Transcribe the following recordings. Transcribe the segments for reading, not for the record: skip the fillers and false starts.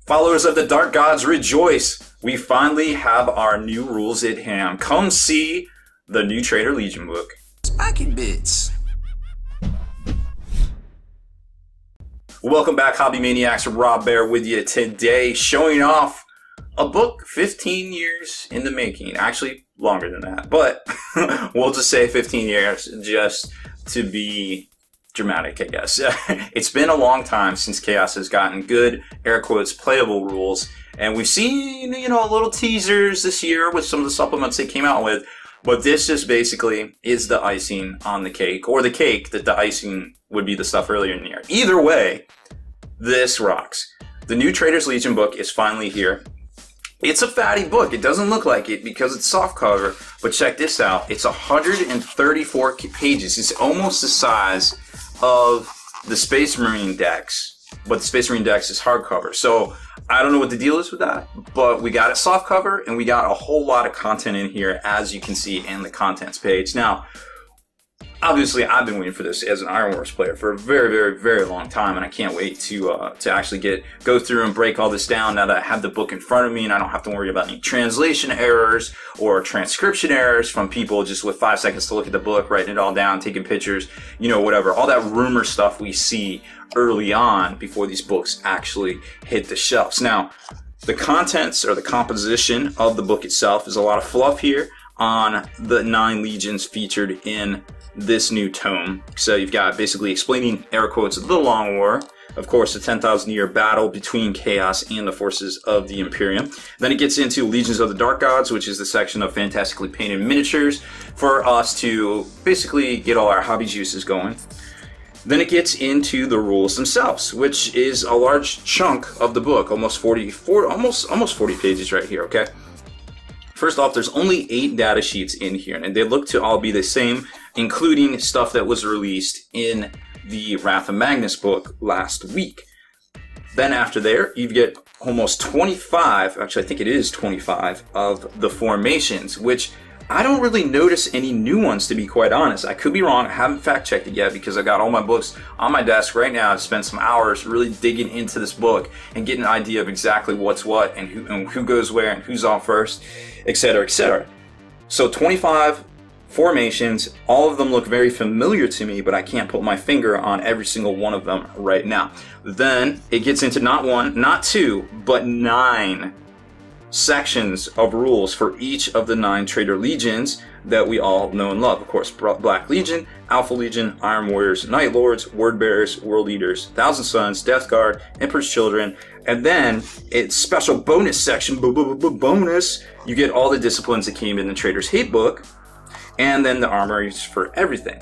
Followers of the Dark Gods, rejoice! We finally have our new rules at hand. Come see the new Traitor Legion book. Spiking bits. Welcome back, Hobby Maniacs. Rob Baer with you today, showing off a book 15 years in the making. Actually, longer than that, but we'll just say 15 years just to be dramatic, I guess. It's been a long time since Chaos has gotten good, air quotes, playable rules, and we've seen, little teasers this year with some of the supplements they came out with, but this just basically is the icing on the cake, or the cake that the icing would be the stuff earlier in the year. Either way, this rocks. The new Traitors Legion book is finally here. It's a fatty book. It doesn't look like it because it's soft cover, but check this out. It's 134 pages. It's almost the size of the Space Marine decks, but the Space Marine decks is hardcover. So I don't know what the deal is with that, but we got it soft cover and we got a whole lot of content in here, as you can see in the contents page. Now, obviously, I've been waiting for this as an Iron Wars player for a very, very, very long time, and I can't wait to actually go through and break all this down now that I have the book in front of me and I don't have to worry about any translation errors or transcription errors from people just with 5 seconds to look at the book, writing it all down, taking pictures, whatever. All that rumor stuff we see early on before these books actually hit the shelves. Now, the contents or the composition of the book itself is a lot of fluff here on the 9 legions featured in this new tome. So you've got basically explaining, air quotes, the Long War, of course, the 10,000 year battle between Chaos and the forces of the Imperium. Then it gets into Legions of the Dark Gods, which is the section of fantastically painted miniatures for us to basically get all our hobby juices going. Then it gets into the rules themselves, which is a large chunk of the book, almost 40 pages right here, okay? First off, there's only 8 data sheets in here, and they look to all be the same, including stuff that was released in the Wrath of Magnus book last week. Then after there, you get almost 25, actually I think it is 25, of the formations, which I don't really notice any new ones, to be quite honest. I could be wrong. I haven't fact checked it yet because I got all my books on my desk right now. I've spent some hours really digging into this book and getting an idea of exactly what's what and who goes where and who's on first, etc., etc. So 25 formations, all of them look very familiar to me, but I can't put my finger on every single one of them right now. Then it gets into not 1, not 2, but 9 sections of rules for each of the 9 Traitor Legions that we all know and love. Of course, Black Legion, Alpha Legion, Iron Warriors, Night Lords, Word Bearers, World Eaters, Thousand Sons, Death Guard, Emperor's Children, and then it's special bonus section, bonus, you get all the disciplines that came in the Traitor's Hate book, and then the armories for everything.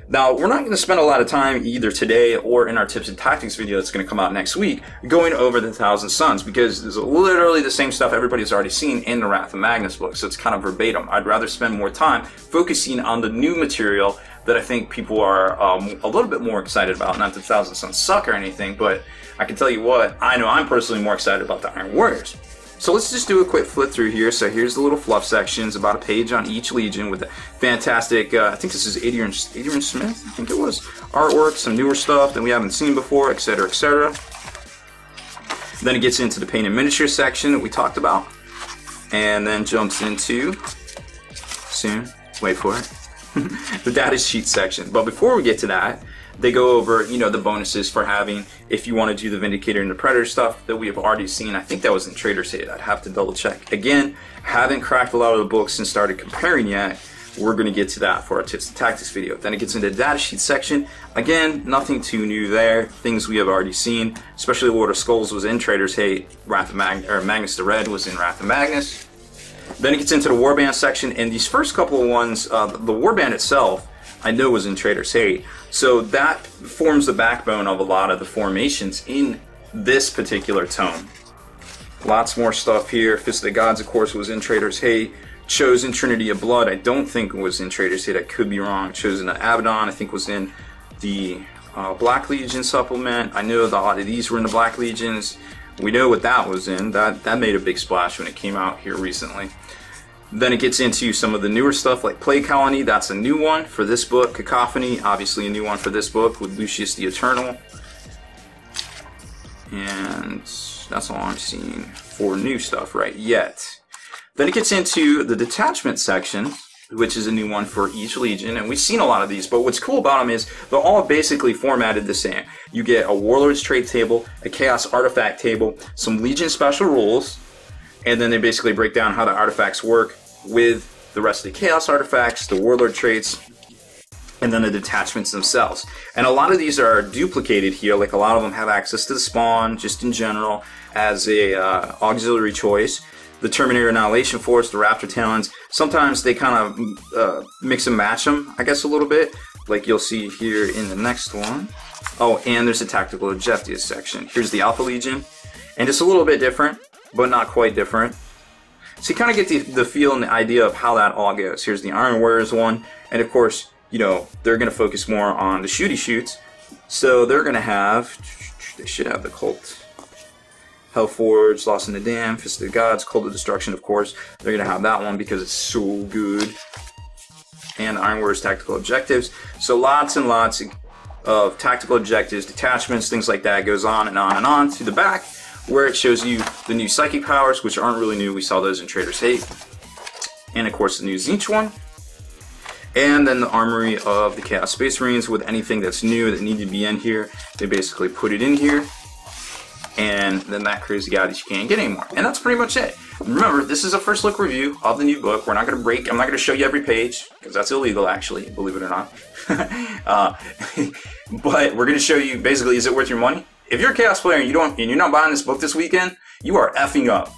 Now, we're not going to spend a lot of time either today or in our tips and tactics video that's going to come out next week going over the Thousand Sons, because there's literally the same stuff everybody's already seen in the Wrath of Magnus book, so it's kind of verbatim. I'd rather spend more time focusing on the new material that I think people are a little bit more excited about. Not that Thousand Sons suck or anything, but I can tell you what, I know I'm personally more excited about the Iron Warriors. So let's just do a quick flip through here. So here's the little fluff sections, about a page on each legion with a fantastic, I think this is Adrian Smith, I think it was, artwork, some newer stuff that we haven't seen before, etc., etc. Then it gets into the painted miniature section that we talked about, and then jumps into, soon, wait for it, the data sheet section. But before we get to that, they go over, the bonuses for having, if you want to do the Vindicator and the Predator stuff that we have already seen. I think that was in Traitor's Hate. I'd have to double check. Again, haven't cracked a lot of the books and started comparing yet. We're going to get to that for our tips and tactics video. Then it gets into the data sheet section. Again, nothing too new there. Things we have already seen, especially Lord of Skulls was in Traitor's Hate. Magnus the Red was in Wrath of Magnus. Then it gets into the Warband section, and these first couple of ones, the Warband itself, I know was in Traitor's Hate. So that forms the backbone of a lot of the formations in this particular tome. Lots more stuff here. Fist of the Gods, of course, was in Traitor's Hate. Chosen Trinity of Blood, I don't think was in Traitor's Hate. I could be wrong. Chosen of Abaddon, I think was in the Black Legion supplement. I know that a lot of these were in the Black Legions. We know what that was in. That made a big splash when it came out here recently. Then it gets into some of the newer stuff like Plague Colony. That's a new one for this book. Cacophony, obviously a new one for this book with Lucius the Eternal. And That's all I'm seeing for new stuff right yet. Then it gets into the detachment section, which is a new one for each Legion, and we've seen a lot of these, but what's cool about them is they're all basically formatted the same. You get a Warlord's trait table, a Chaos artifact table, some Legion special rules, and then they basically break down how the artifacts work with the rest of the Chaos artifacts, the Warlord traits, and then the detachments themselves. And a lot of these are duplicated here, like a lot of them have access to the spawn, just in general, as a auxiliary choice. The Terminator Annihilation Force, the Raptor Talons, sometimes they kind of mix and match them, I guess, a little bit, like you'll see here in the next one. Oh, and there's a Tactical Objectives section. Here's the Alpha Legion, and it's a little bit different, but not quite different. So you kind of get the feel and the idea of how that all goes. Here's the Iron Warriors one, and of course, you know, they're going to focus more on the shooty shoots. So they're going to have, they should have the Cult. Hellforge, Lost in the Dam, Fist of the Gods, Cult of Destruction, of course. They're going to have that one because it's so good. And Iron Warriors Tactical Objectives. So lots and lots of tactical objectives, detachments, things like that. It goes on and on and on to the back, where it shows you the new psychic powers, which aren't really new. We saw those in Traitor's Hate. And of course the new Tzeentch one. And then the armory of the Chaos Space Marines with anything that's new that needed to be in here. They basically put it in here. And then that crazy guy that you can't get anymore. And that's pretty much it. Remember, this is a first look review of the new book. We're not going to I'm not going to show you every page, because that's illegal actually, believe it or not. But we're going to show you, basically, is it worth your money? If you're a Chaos player and you're not buying this book this weekend, you are effing up.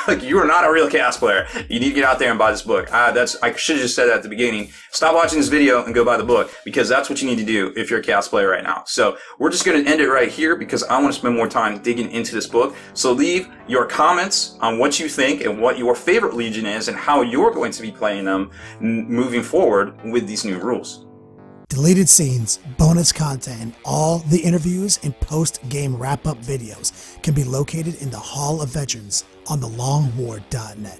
Like you are not a real Chaos player. You need to get out there and buy this book. I should have just said that at the beginning. Stop watching this video and go buy the book, because that's what you need to do if you're a Chaos player right now. So we're just going to end it right here because I want to spend more time digging into this book. So leave your comments on what you think and what your favorite Legion is and how you're going to be playing them moving forward with these new rules. Deleted scenes, bonus content, and all the interviews and post-game wrap-up videos can be located in the Hall of Veterans on thelongwar.net.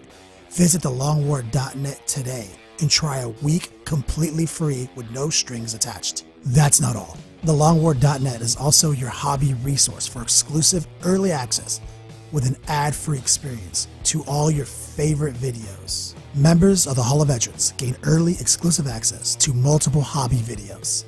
Visit thelongwar.net today and try a week completely free with no strings attached. That's not all. Thelongwar.net is also your hobby resource for exclusive early access with an ad-free experience to all your favorite videos. Members of the Hall of Veterans gain early exclusive access to multiple hobby videos.